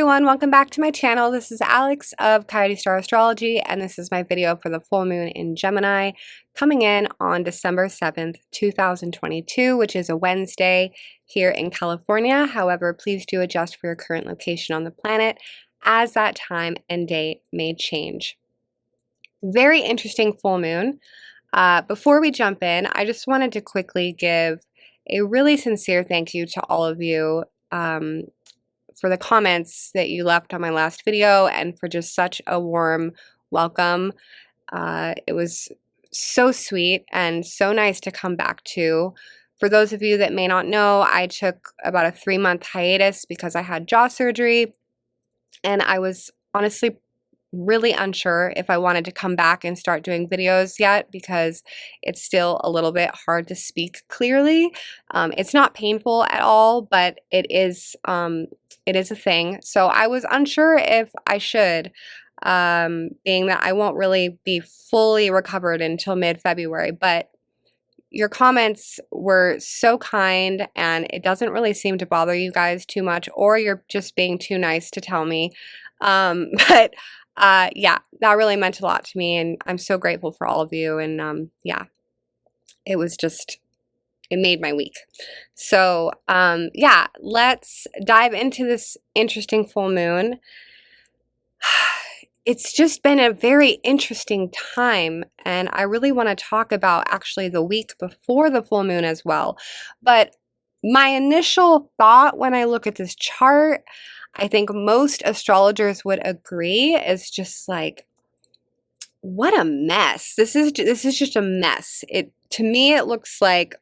everyone, welcome back to my channel. This is Alex of Coyote Star Astrology, and this is my video for the full moon in Gemini coming in on December 7th, 2022, which is a Wednesday here in California. However, please do adjust for your current location on the planet as that time and date may change. Very interesting full moon. Before we jump in, I just wanted to quickly give a really sincere thank you to all of you for the comments that you left on my last video and for just such a warm welcome. It was so sweet and so nice to come back to. For those of you that may not know, I took about a 3-month hiatus because I had jaw surgery, and I was honestly really unsure if I wanted to come back and start doing videos yet because it's still a little bit hard to speak clearly. It's not painful at all, but it is a thing. So I was unsure if I should, being that I won't really be fully recovered until mid-February, but your comments were so kind and it doesn't really seem to bother you guys too much, or you're just being too nice to tell me. Yeah, that really meant a lot to me, and I'm so grateful for all of you. And yeah, it made my week. So yeah, let's dive into this interesting full moon. It's just been a very interesting time, and I really want to talk about actually the week before the full moon as well. But my initial thought when I look at this chart, I think most astrologers would agree, is just like, what a mess. This is just a mess. To me it looks like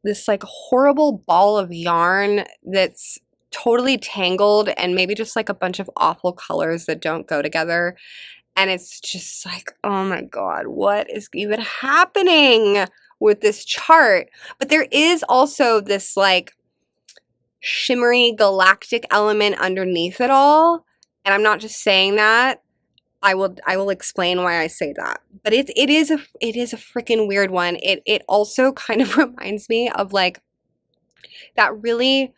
this horrible ball of yarn that's totally tangled and maybe just like a bunch of awful colors that don't go together. And it's just like, oh my God, what is even happening with this chart? But there is also this like shimmery galactic element underneath it all. And I'm not just saying that. I will explain why I say that. But it is a freaking weird one. It also kind of reminds me of like that really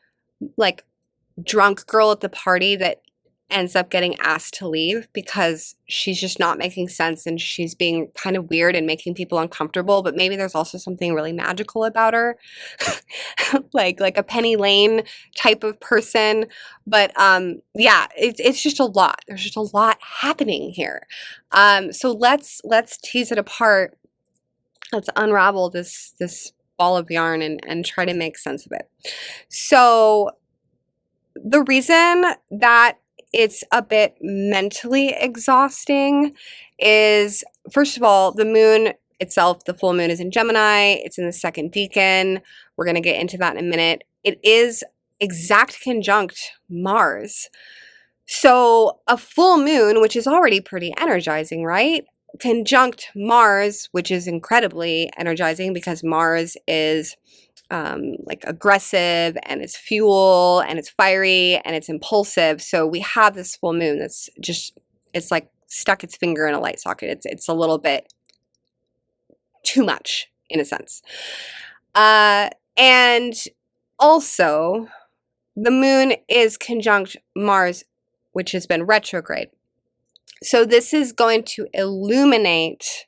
like drunk girl at the party that ends up getting asked to leave because she's just not making sense and she's being kind of weird and making people uncomfortable, but maybe there's also something really magical about her. like a Penny Lane type of person. But yeah, it's just a lot. There's just a lot happening here. So let's tease it apart. Let's unravel this ball of yarn and try to make sense of it. So the reason that it's a bit mentally exhausting is, first of all, the moon itself, the full moon, is in Gemini. It's in the second decan. We're going to get into that in a minute. It is exact conjunct Mars. So a full moon, which is already pretty energizing, right? Conjunct Mars, which is incredibly energizing because Mars is like aggressive and it's fuel and it's fiery and it's impulsive. So we have this full moon that's just, it's like stuck its finger in a light socket. It's a little bit too much in a sense. And also the moon is conjunct Mars, which has been retrograde. So this is going to illuminate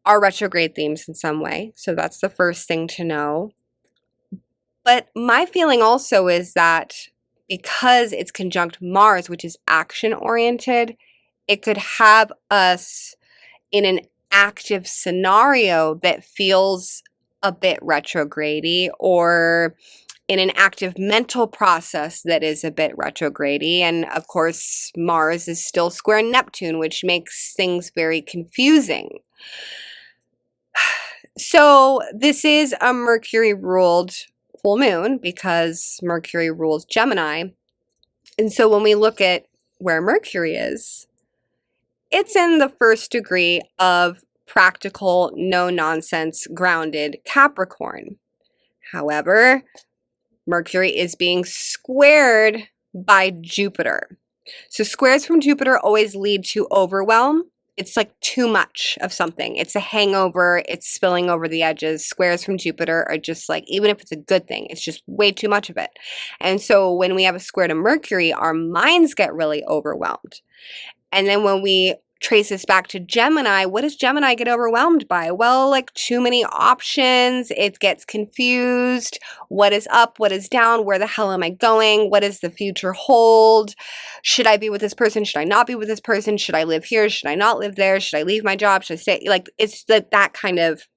our retrograde themes in some way. So that's the first thing to know. But my feeling also is that because it's conjunct Mars, which is action oriented, it could have us in an active scenario that feels a bit retrograde-y, or in an active mental process that is a bit retrograde-y. And of course, Mars is still square Neptune, which makes things very confusing. So this is a Mercury-ruled full moon because Mercury rules Gemini. And so when we look at where Mercury is, it's in the first degree of practical, no-nonsense, grounded Capricorn. However, Mercury is being squared by Jupiter. So squares from Jupiter always lead to overwhelm. it's like too much of something. It's a hangover. It's spilling over the edges. Squares from Jupiter are just like, even if it's a good thing, it's just way too much of it. And so when we have a square to Mercury, our minds get really overwhelmed. And then when we trace this back to Gemini, what does Gemini get overwhelmed by? Well, like too many options. It gets confused. What is up? What is down? Where the hell am I going? What does the future hold? Should I be with this person? Should I not be with this person? Should I live here? Should I not live there? Should I leave my job? Should I stay? Like, it's that kind of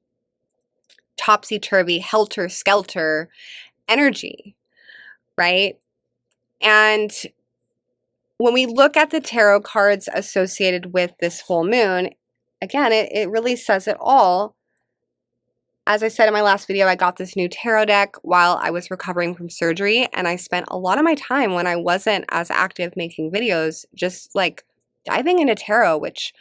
topsy-turvy, helter-skelter energy, right? And when we look at the tarot cards associated with this full moon, again, it really says it all. As I said in my last video, I got this new tarot deck while I was recovering from surgery, and I spent a lot of my time when I wasn't as active making videos just like diving into tarot, which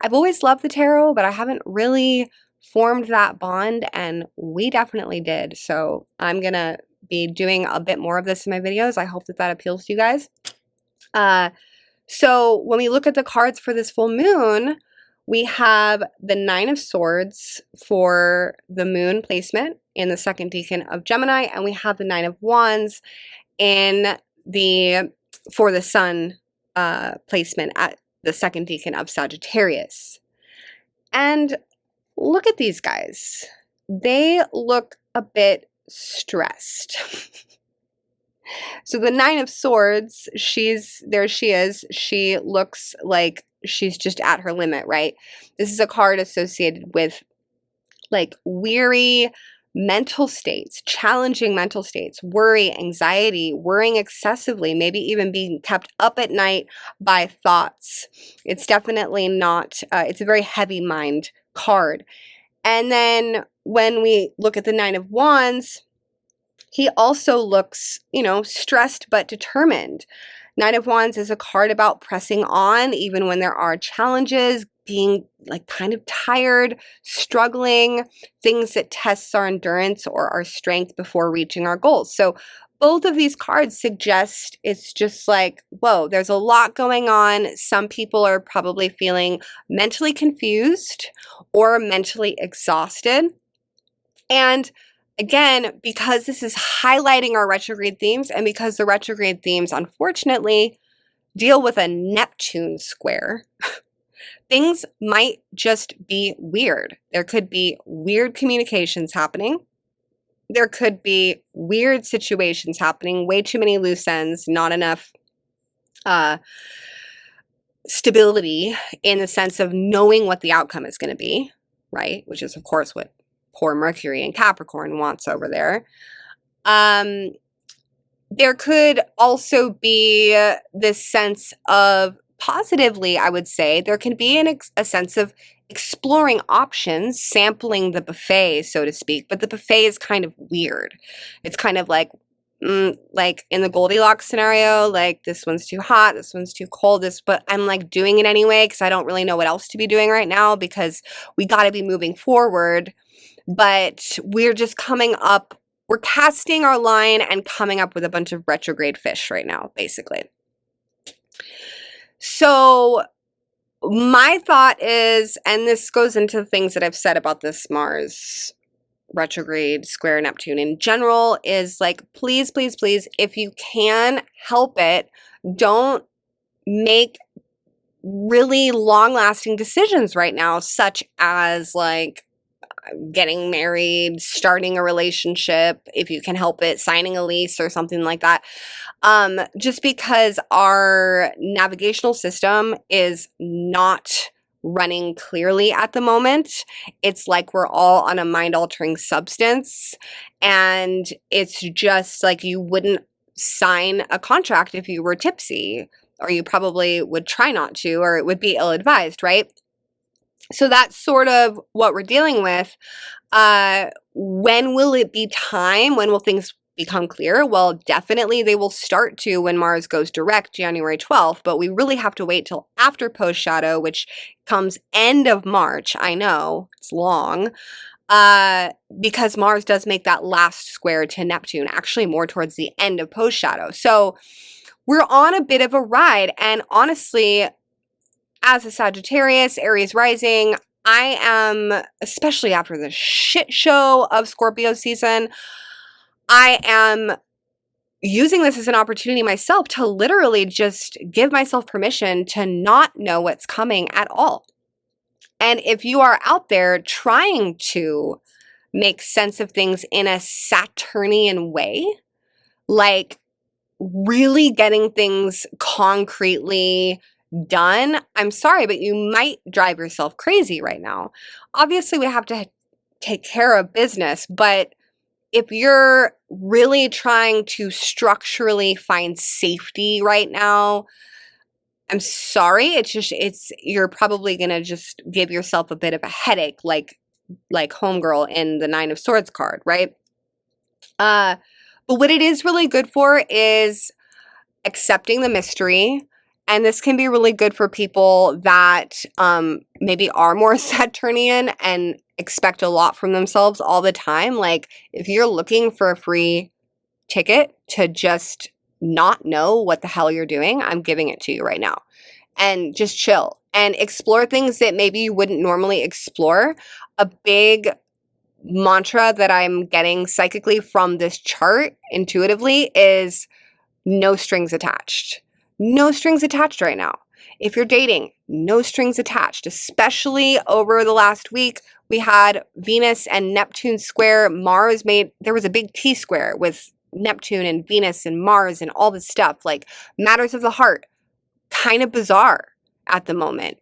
I've always loved the tarot, but I haven't really formed that bond, and we definitely did. So I'm gonna be doing a bit more of this in my videos. I hope that appeals to you guys. So when we look at the cards for this full moon, we have the Nine of Swords for the moon placement in the second decan of Gemini, and we have the Nine of Wands for the sun placement at the second decan of Sagittarius. And look at these guys. They look a bit stressed. So the Nine of Swords, there she is. She looks like she's just at her limit, right? This is a card associated with like weary mental states, challenging mental states, worry, anxiety, worrying excessively, maybe even being kept up at night by thoughts. It's definitely not, it's a very heavy mind card. And then when we look at the Nine of Wands, he also looks, stressed but determined. Nine of Wands is a card about pressing on even when there are challenges, being like kind of tired, struggling, things that tests our endurance or our strength before reaching our goals. So both of these cards suggest it's just like, whoa, there's a lot going on. Some people are probably feeling mentally confused or mentally exhausted. And again, because this is highlighting our retrograde themes, and because the retrograde themes, unfortunately, deal with a Neptune square, things might just be weird. There could be weird communications happening. There could be weird situations happening, way too many loose ends, not enough stability in the sense of knowing what the outcome is going to be, right? Which is, of course, what poor Mercury and Capricorn wants over there. There could also be this sense of, positively, I would say, there can be a sense of exploring options, sampling the buffet, so to speak, but the buffet is kind of weird. It's kind of like in the Goldilocks scenario, like this one's too hot, this one's too cold, but I'm like doing it anyway because I don't really know what else to be doing right now because we got to be moving forward. But we're just we're casting our line and coming up with a bunch of retrograde fish right now, basically. So my thought is, and this goes into things that I've said about this Mars retrograde square Neptune in general, is like, please, please, please, if you can help it, don't make really long-lasting decisions right now, such as like getting married, starting a relationship, if you can help it, signing a lease or something like that. Just because our navigational system is not running clearly at the moment. It's like we're all on a mind-altering substance, and it's just like you wouldn't sign a contract if you were tipsy, or you probably would try not to, or it would be ill-advised, right? So that's sort of what we're dealing with. When will it be time? When will things become clear? Well, definitely they will start to when Mars goes direct January 12th, but we really have to wait till after post shadow, which comes end of March. I know it's long, because Mars does make that last square to Neptune, actually more towards the end of post shadow. So we're on a bit of a ride, and honestly, as a Sagittarius, Aries rising, I am, especially after the shit show of Scorpio season, I am using this as an opportunity myself to literally just give myself permission to not know what's coming at all. And if you are out there trying to make sense of things in a Saturnian way, like really getting things concretely done, I'm sorry, but you might drive yourself crazy right now. Obviously, we have to take care of business, but if you're really trying to structurally find safety right now, I'm sorry, you're probably gonna just give yourself a bit of a headache, like homegirl in the Nine of Swords card, right? But what it is really good for is accepting the mystery. And this can be really good for people that maybe are more Saturnian and expect a lot from themselves all the time. Like if you're looking for a free ticket to just not know what the hell you're doing, I'm giving it to you right now. And just chill and explore things that maybe you wouldn't normally explore. A big mantra that I'm getting psychically from this chart intuitively is no strings attached. No strings attached right now. If you're dating, no strings attached, especially over the last week. We had Venus and Neptune square. There was a big T square with Neptune and Venus and Mars and all this stuff, like matters of the heart. Kind of bizarre at the moment.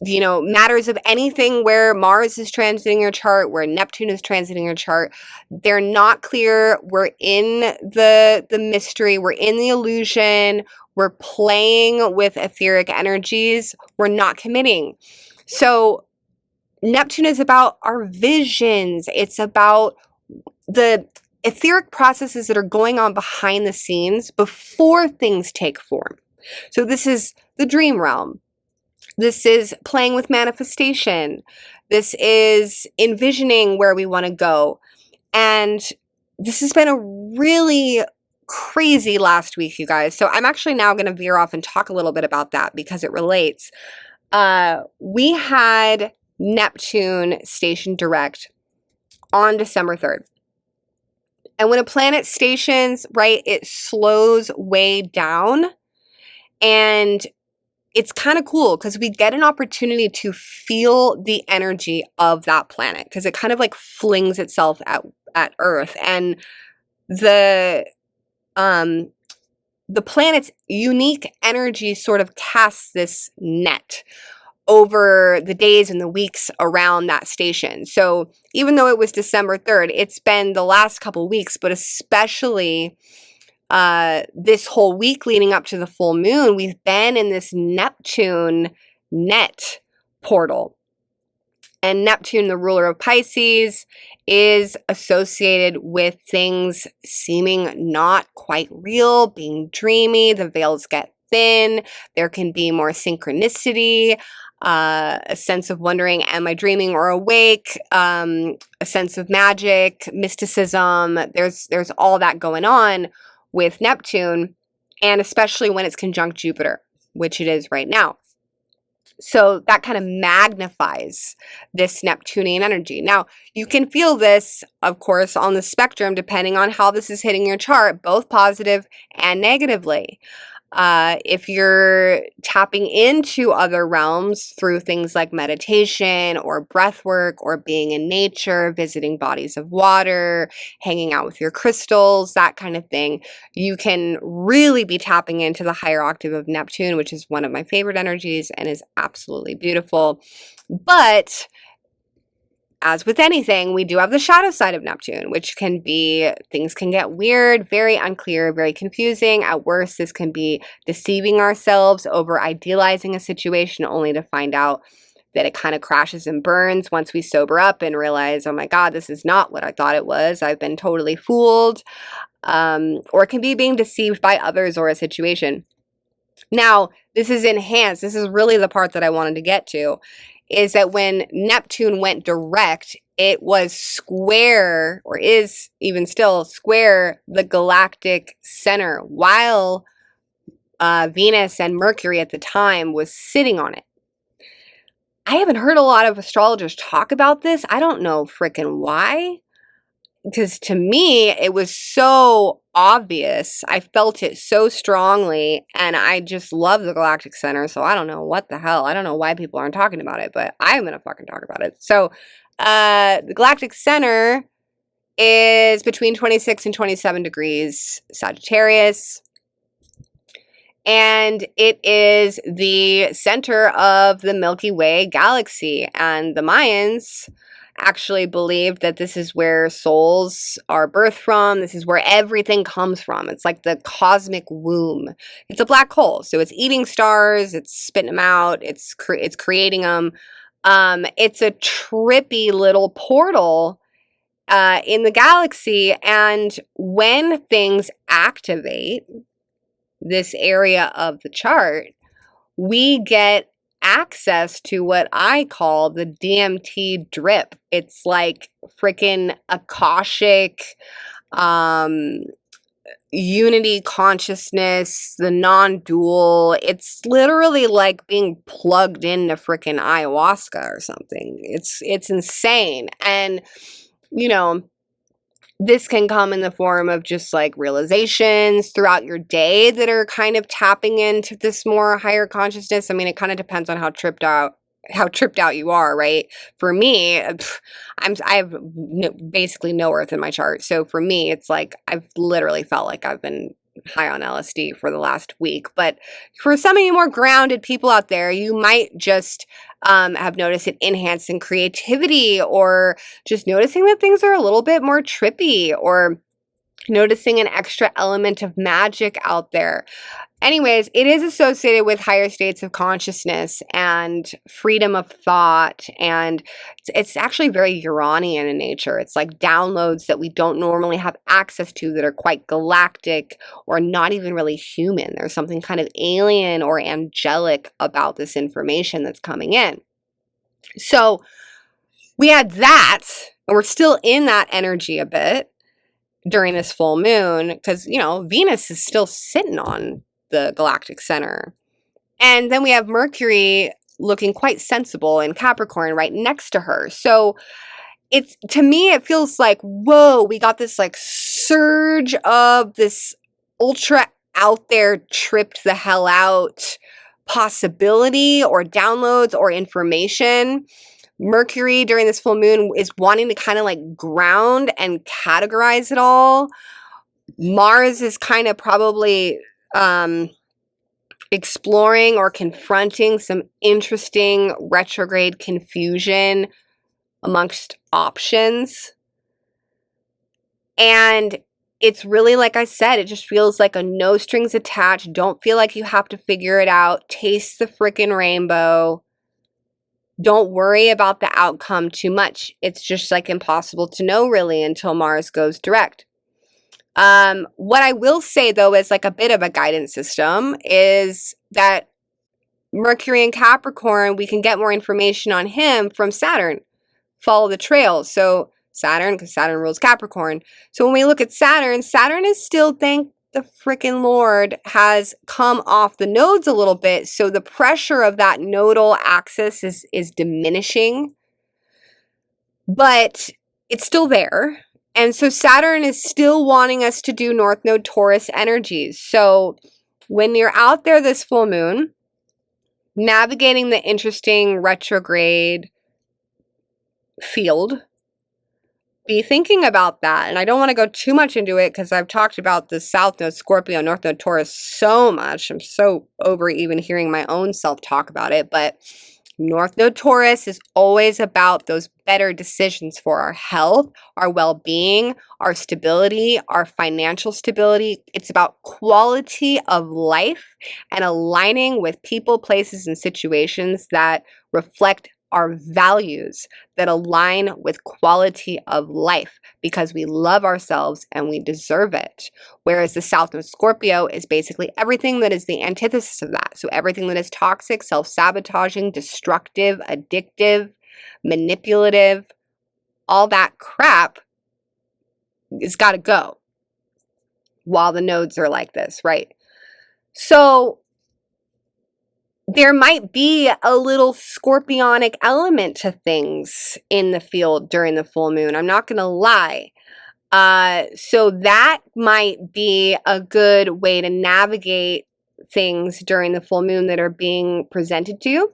Matters of anything where Mars is transiting your chart, where Neptune is transiting your chart, they're not clear. We're in the mystery. We're in the illusion. We're playing with etheric energies. We're not committing. So Neptune is about our visions. It's about the etheric processes that are going on behind the scenes before things take form. So this is the dream realm. This is playing with manifestation. This is envisioning where we want to go. And this has been a really crazy last week, you guys. So I'm actually now going to veer off and talk a little bit about that because it relates. We had Neptune station direct on December 3rd. And when a planet stations, right, it slows way down. And it's kind of cool because we get an opportunity to feel the energy of that planet because it kind of like flings itself at Earth. And the planet's unique energy sort of casts this net over the days and the weeks around that station. So even though it was December 3rd, it's been the last couple weeks, but especially this whole week leading up to the full moon, we've been in this Neptune net portal. And Neptune, the ruler of Pisces, is associated with things seeming not quite real, being dreamy. The veils get thin. There can be more synchronicity, a sense of wondering, am I dreaming or awake? A sense of magic, mysticism. There's all that going on with Neptune, and especially when it's conjunct Jupiter, which it is right now. So that kind of magnifies this Neptunian energy. Now, you can feel this, of course, on the spectrum, depending on how this is hitting your chart, both positive and negatively. If you're tapping into other realms through things like meditation or breath work or being in nature, visiting bodies of water, hanging out with your crystals, that kind of thing, you can really be tapping into the higher octave of Neptune, which is one of my favorite energies and is absolutely beautiful. But as with anything, we do have the shadow side of Neptune, which can be, things can get weird, very unclear, very confusing. At worst, this can be deceiving ourselves, over idealizing a situation only to find out that it kind of crashes and burns once we sober up and realize, oh my God, this is not what I thought it was. I've been totally fooled. Or it can be being deceived by others or a situation. Now, this is enhanced. This is really the part that I wanted to get to. Is that when Neptune went direct, it was square, or is even still square, the galactic center, while Venus and Mercury at the time was sitting on it. I haven't heard a lot of astrologers talk about this. I don't know frickin' why. Because to me, it was so obvious. I felt it so strongly, and I just love the Galactic Center, so I don't know what the hell. I don't know why people aren't talking about it, but I'm gonna fucking talk about it. So, the Galactic Center is between 26 and 27 degrees Sagittarius, and it is the center of the Milky Way galaxy, and the Mayans actually believed that this is where souls are birthed from. This is where everything comes from. It's like the cosmic womb. It's a black hole, so it's eating stars, it's spitting them out, it's creating them. It's a trippy little portal in the galaxy, and when things activate this area of the chart, we get access to what I call the DMT drip. It's like freaking Akashic, unity consciousness, the non-dual. It's literally like being plugged into freaking ayahuasca or something. It's insane. And, you know, this can come in the form of just like realizations throughout your day that are kind of tapping into this more higher consciousness. I mean, it kind of depends on how tripped out you are, right? For me, I have basically no earth in my chart. So for me, it's like I've literally felt like I've been high on LSD for the last week. But for some of you more grounded people out there, you might just have noticed it enhancing creativity, or just noticing that things are a little bit more trippy, or noticing an extra element of magic out there. Anyways, it is associated with higher states of consciousness and freedom of thought, and it's actually very Uranian in nature. It's like downloads that we don't normally have access to that are quite galactic or not even really human. There's something kind of alien or angelic about this information that's coming in. So we had that, and we're still in that energy a bit during this full moon because, you know, Venus is still sitting on the galactic center. And then we have Mercury looking quite sensible in Capricorn right next to her. So it's, to me, it feels like, whoa, we got this like surge of this ultra out there, tripped the hell out possibility or downloads or information. Mercury during this full moon is wanting to kind of like ground and categorize it all. Mars is kind of probably exploring or confronting some interesting retrograde confusion amongst options. And it's really, like I said, it just feels like a no strings attached. Don't feel like you have to figure it out. Taste the freaking rainbow. Don't worry about the outcome too much. It's just like impossible to know really until Mars goes direct. What I will say though is like a bit of a guidance system is that Mercury in Capricorn, we can get more information on him from Saturn. Follow the trail. So Saturn, because Saturn rules Capricorn. So when we look at Saturn, Saturn is still, thank the freaking Lord, has come off the nodes a little bit. So the pressure of that nodal axis is diminishing, but it's still there. And so Saturn is still wanting us to do North Node Taurus energies. So when you're out there this full moon, navigating the interesting retrograde field, be thinking about that. And I don't want to go too much into it because I've talked about the South Node Scorpio, North Node Taurus so much. I'm so over even hearing my own self talk about it. But North Node Taurus is always about those better decisions for our health, our well-being, our stability, our financial stability. It's about quality of life and aligning with people, places, and situations that reflect our values, that align with quality of life, because we love ourselves and we deserve it. Whereas the South Node Scorpio is basically everything that is the antithesis of that. So everything that is toxic, self-sabotaging, destructive, addictive, manipulative, all that crap has got to go while the nodes are like this, right? So there might be a little scorpionic element to things in the field during the full moon. I'm not going to lie. So that might be a good way to navigate things during the full moon that are being presented to you,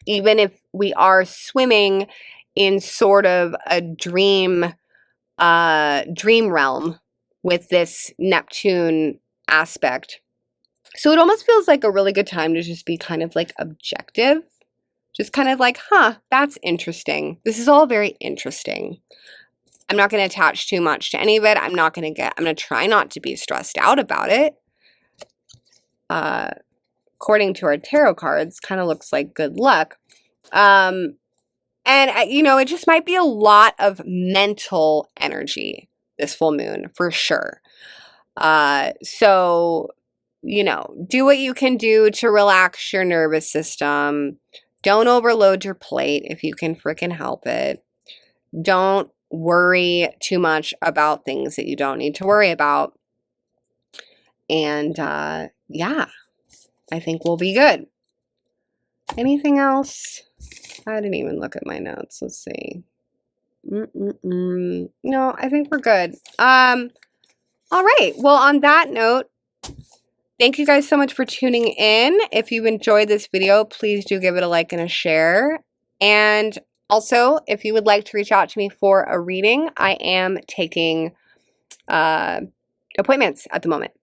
even if we are swimming in sort of a dream realm with this Neptune aspect. So it almost feels like a really good time to just be kind of like objective. Just kind of like, huh, that's interesting. This is all very interesting. I'm not going to attach too much to any of it. I'm going to try not to be stressed out about it. According to our tarot cards, kind of looks like good luck. And, you know, it just might be a lot of mental energy this full moon, for sure. So, you know, do what you can do to relax your nervous system. Don't overload your plate if you can frickin' help it. Don't worry too much about things that you don't need to worry about. And yeah, I think we'll be good. Anything else? I didn't even look at my notes. Let's see. No, I think we're good. All right. Well, on that note, thank you guys so much for tuning in. If you enjoyed this video, please do give it a like and a share. And also, if you would like to reach out to me for a reading, I am taking appointments at the moment.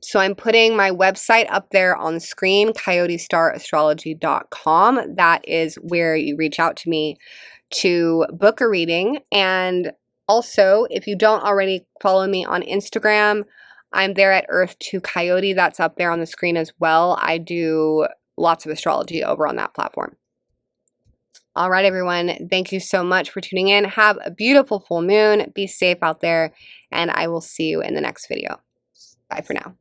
So I'm putting my website up there on the screen, coyotestarastrology.com. That is where you reach out to me to book a reading. And also, if you don't already follow me on Instagram, I'm there at Earth2Coyote. That's up there on the screen as well. I do lots of astrology over on that platform. All right, everyone. Thank you so much for tuning in. Have a beautiful full moon. Be safe out there, and I will see you in the next video. Bye for now.